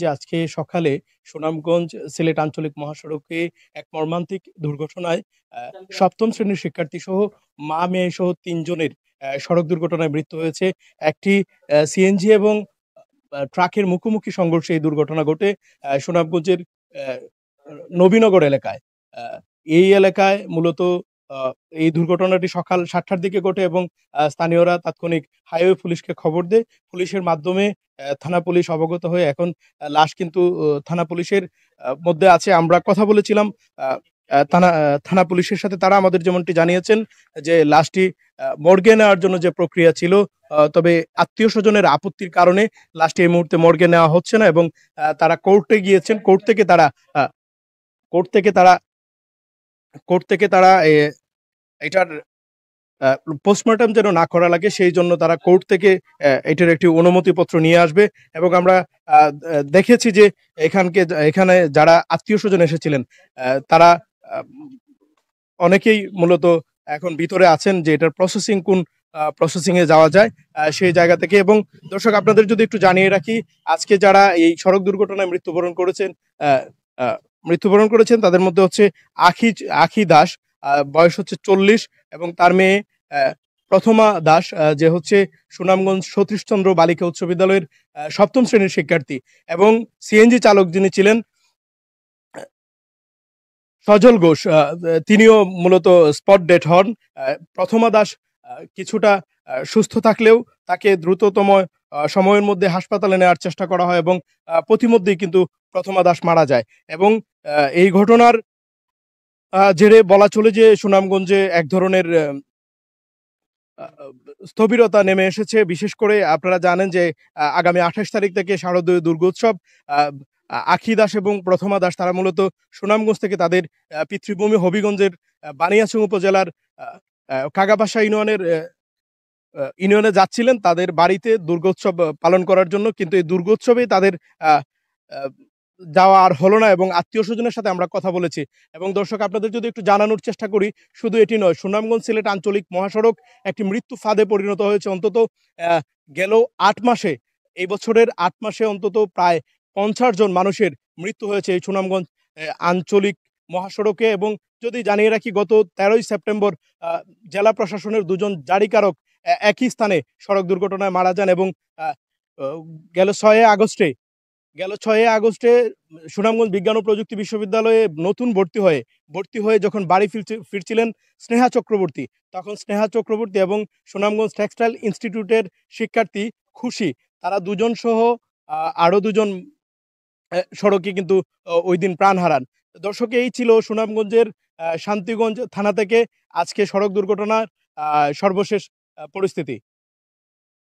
যে আজকে সকালে সুনামগঞ্জ সিলেট আঞ্চলিক মহাসড়কে এক মর্মান্তিক দুর্ঘটনায় সপ্তম শ্রেণীর শিক্ষার্থী সহ মা মেয়ে সহ ৩ জনের সড়ক দুর্ঘটনায় মৃত্যু হয়েছে। একটি সিএনজি এবং ট্রাকের মুখোমুখি সংঘর্ষে এই দুর্ঘটনা ঘটে সুনামগঞ্জের নবীনগর এলাকায়। আ এই এলাকায় মূলত আ এই দুর্ঘটনাটি সকাল ৭:০০ র দিকে ঘটে এবং স্থানীয়রা তাৎক্ষণিক হাইওয়ে পুলিশকে খবর দেয়। পুলিশের মাধ্যমে থানা পুলিশ অবগত হয়ে এখন লাশ কিন্তু থানা পুলিশের মধ্যে আছে। আমরা কথা বলেছিলাম আ আ থানা থানা পুলিশের সাথে। তারা আমাদের যেমনটি জানিয়েছেন যে লাশটি মর্গে নেওয়ার জন্য যে প্রক্রিয়া ছিল, তবে আত্মীয়স্বজনের আপত্তির কারণে লাশটি এই মুহূর্তে মর্গে নেওয়া হচ্ছে না এবং তারা কোর্টে গিয়েছেন। আ কোর্ট থেকে তারা কোর্ট থেকে তারা এটার আ পোস্টমর্টেম যেন না করা লাগে সেইজন্য তারা কোর্ট থেকে এটার একটি অনুমতিপত্র নিয়ে আসবে এবং আমরা আ দেখেছি যে এখানে যারা আত্মীয়স্বজন এসেছিলেন তারা আ অনেকেই মূলত এখন ভিতরে আছেন যে এটার প্রসেসিং এ যাওয়া যায় সেই জায়গা থেকে। এবং দর্শক, আপনাদের যদি একটু জানিয়ে রাখি, আজকে যারা এই সড়ক দুর্ঘটনায় আ আ মৃত্যুবরণ করেছেন তাদের মধ্যে হচ্ছে আখি দাস, বয়স হচ্ছে ৪০, এবং তার মেয়ে প্রথমা দাস, যে হচ্ছে সুনামগঞ্জ সতীশচন্দ্র বালিকা উচ্চ বিদ্যালয়ের ৭ম শ্রেণীর শিক্ষার্থী, এবং সিএনজি চালক যিনি ছিলেন সজল ঘোষ, তিনিও মূলত স্পট ডেড হন। প্রথমা দাস কিছুটা সুস্থ থাকলেও তাকে দ্রুততম সময়ের মধ্যে হাসপাতালে নেওয়ার চেষ্টা করা হয় এবং পথিমধ্যেই কিন্তু প্রথমা দাস মারা যায়। এবং এই ঘটনার জেরে বলা চলে যে সুনামগঞ্জে এক ধরনের আ স্থবিরতা নেমে এসেছে। বিশেষ করে আপনারা জানেন যে আগামী ২৮ তারিখ থেকে শারদীয় দুর্গোৎসব। আ আখি দাস এবং প্রথমা দাস তারা মূলত সুনামগঞ্জ থেকে তাদের পিতৃভূমি হবিগঞ্জের বানিয়াচং উপজেলার আ আ কাগাবাসা ইউনিয়নে যাচ্ছিলেন তাদের বাড়িতে দুর্গোৎসব পালন করার জন্য। কিন্তু এই দুর্গোৎসবেই তাদের আ আ যাওয়া আর হলো না এবং আত্মীয়স্বজনের সাথে আমরা কথা বলেছি। এবং দর্শক, আপনাদের যদি একটু জানানোর চেষ্টা করি, শুধু এটি নয়, সুনামগঞ্জ সিলেট আঞ্চলিক মহাসড়ক একটি মৃত্যু ফাঁদে পরিণত হয়েছে। অন্তত অ্যা গেল ৮ মাসে, এই বছরের ৮ মাসে অন্তত প্রায় ৫০ জন মানুষের মৃত্যু হয়েছে এই সুনামগঞ্জ আঞ্চলিক মহাসড়কে। এবং যদি জানিয়ে রাখি, গত ১৩ই সেপ্টেম্বর আ জেলা প্রশাসনের ২ জন জারিকারক একই স্থানে সড়ক দুর্ঘটনায় মারা যান এবং আ অ গেল ৬ই আগস্টে সুনামগঞ্জ বিজ্ঞান ও প্রযুক্তি বিশ্ববিদ্যালয়ে নতুন ভর্তি হয়ে যখন বাড়ি ফিরছিলেন স্নেহা চক্রবর্তী, তখন স্নেহা চক্রবর্তী এবং সুনামগঞ্জ টেক্সটাইল ইনস্টিটিউটের শিক্ষার্থী খুশি, তারা দুজন সহ আরো ২ জন সড়কে কিন্তু ঐদিন প্রাণ হারান। দর্শক, এই ছিল সুনামগঞ্জের শান্তিগঞ্জ থানা থেকে আজকে সড়ক দুর্ঘটনার সর্বশেষ পরিস্থিতি।